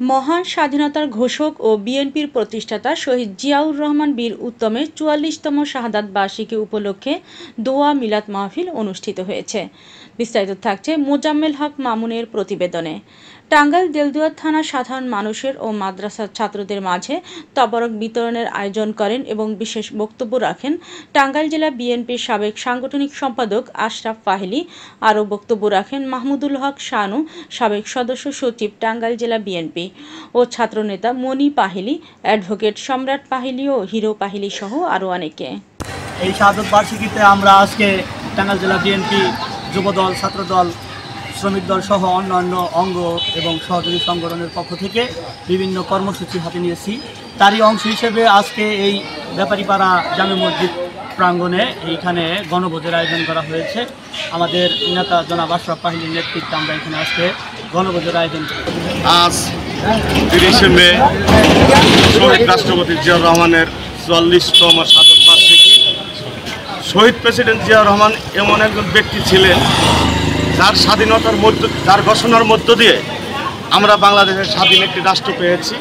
মহান স্বাধীনতার ঘোষক ও বিএনপির প্রতিষ্ঠাতা শহীদ জিয়াউর রহমান বীর উত্তমের ৪৪তম শাহাদাত বার্ষিকী উপলক্ষে দোয়া মিলাদ মাহফিল অনুষ্ঠিত হয়েছে। বিস্তারিত থাকছে মোজাম্মেল হক মামুনের প্রতিবেদনে। টাঙ্গাইল দেলদুয়ার থানা সাধারণ মানুষের ও মাদ্রাসার ছাত্রদের মাঝে তবারক বিতরণের আয়োজন করেন এবং বিশেষ বক্তব্য রাখেন টাঙ্গাইল জেলা বিএনপির সাবেক সাংগঠনিক সম্পাদক আশরাফ ফাহিলি। আরও বক্তব্য রাখেন মাহমুদুল হক শানু, সাবেক সদস্য সচিব টাঙ্গাইল জেলা বিএনপি ও ছাত্রনেতা মনি পাহিলি, অ্যাডভোকেট সম্রাট পাহিলি ও হিরো পাহিলি সহ আরও অনেকে। এই শাহাদাত বার্ষিকীতে আমরা আজকে টাঙ্গাইল জেলা বিএনপি যুবদল, ছাত্রদল, শ্রমিক দল সহ অন্যান্য অঙ্গ এবং সহযোগী সংগঠনের পক্ষ থেকে বিভিন্ন কর্মসূচি হাতে নিয়েছি। তারই অংশ হিসেবে আজকে এই ব্যাপারীপাড়া জামে মসজিদ প্রাঙ্গণে এইখানে গণভোজের আয়োজন করা হয়েছে। আমাদের নেতা জনাব আশরাফ পাহিলির নেতৃত্বে আমরা এখানে আজকে গণভোজের আয়োজন করি। আজ ৩০শে মে শহীদ রাষ্ট্রপতি জিয়াউর রহমানের ৪৪তম শাহাদাত বার্ষিকী। শহীদ প্রেসিডেন্ট জিয়াউর রহমান এমন একজন ব্যক্তি ছিলেন যার স্বাধীনতার যার ঘোষণার মধ্য দিয়ে আমরা বাংলাদেশের স্বাধীন একটি রাষ্ট্র পেয়েছি।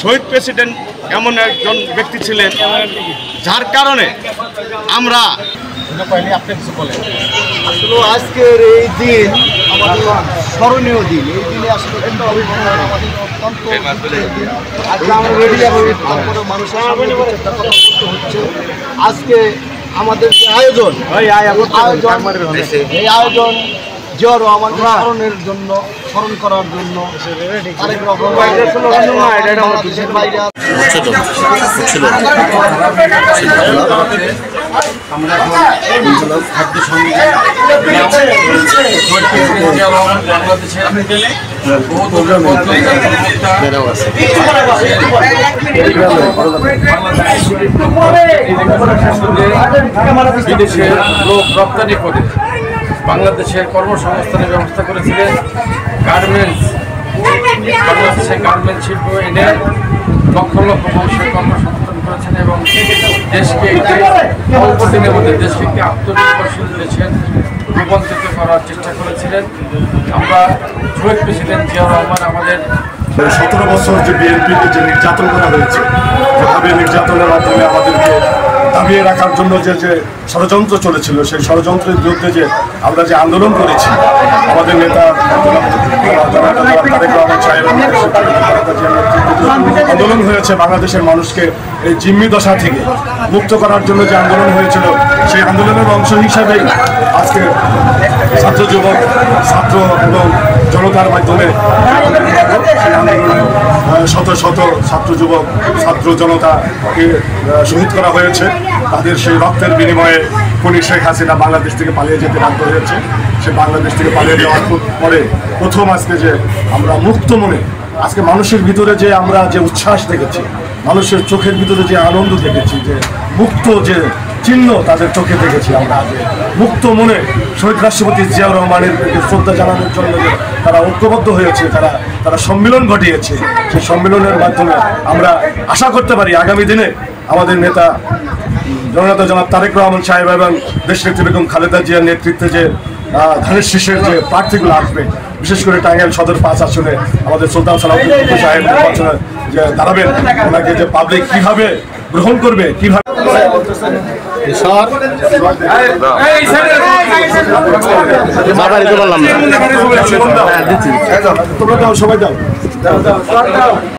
শহীদ প্রেসিডেন্ট এমন একজন ব্যক্তি ছিলেন যার কারণে আমরা আসলে আজকের এই দিন আমাদের স্মরণীয় দিন। এই দিনে আসলে আজকে আমাদের যে আয়োজন, এই আয়োজন জিয়াউর রহমান স্মরণের জন্য, স্মরণ করার জন্য আমরা খাদ্য বিদেশের লোক রপ্তানি করে বাংলাদেশের কর্মসংস্থানের ব্যবস্থা করেছিলেন। বাংলাদেশের গার্মেন্টস শিল্প এনে লক্ষ লক্ষ মানুষের কর্মসংস্থান করেছেন এবং দেশকে অল্প দিনের মধ্যে দেশকে একটি আত্মনির্ভরশীল দেশের রূপান্তরিত করার চেষ্টা করেছিলেন। আমরা শহীদ প্রেসিডেন্ট জিয়াউর রহমান আমাদের ১৭ বছর যে বিএনপিকে যে নির্যাতন করা হয়েছে, যেভাবে নির্যাতনের মাধ্যমে আমাদেরকে দাবিয়ে রাখার জন্য যে ষড়যন্ত্র চলেছিল, সেই ষড়যন্ত্রের বিরুদ্ধে যে আমরা যে আন্দোলন করেছি, আমাদের নেতা আন্দোলন হয়েছে বাংলাদেশের মানুষকে এই জিম্মি দশা থেকে মুক্ত করার জন্য যে আন্দোলন হয়েছিল, সেই আন্দোলনের অংশ হিসাবেই আজকে ছাত্র যুবক, ছাত্র এবং জনতার মাধ্যমে শত শত ছাত্র যুবক, ছাত্র জনতাকে শহীদ করা হয়েছে। তাদের সেই রক্তের বিনিময়ে খুনি শেখ হাসিনা বাংলাদেশ থেকে পালিয়ে যেতে বাধ্য হয়েছে। সে বাংলাদেশ থেকে পালিয়ে যাওয়ার পরে প্রথম আজকে যে আমরা মুক্ত মনে, আজকে মানুষের ভিতরে যে আমরা যে উচ্ছ্বাস দেখেছি, মানুষের চোখের ভিতরে যে আনন্দ দেখেছি, যে মুক্ত যে চিহ্ন তাদের চোখে দেখেছি, আমরা যে মুক্ত মনে শহীদ রাষ্ট্রপতি জিয়াউর রহমানের শ্রদ্ধা জানানোর জন্য যে তারা ঐক্যবদ্ধ হয়েছে, তারা সম্মেলন ঘটিয়েছে, সেই সম্মেলনের মাধ্যমে আমরা আশা করতে পারি আগামী দিনে আমাদের নেতা জননেতা জনাব তারেক রহমান সাহেব এবং দেশনেত্রী বেগম খালেদা জিয়ার নেতৃত্বে যে ধানের শীষের যে প্রার্থীগুলো আসবে, বিশেষ করে টাঙ্গাইল সদর ৫ আসনে আমাদের সুলতান সালাউদ্দিন সাহেব নির্বাচনে যে দাঁড়াবেন, ওনাকে যে পাবলিক কীভাবে গ্রহণ করবে, কীভাবে তোমরা দাও, সবাই দাও।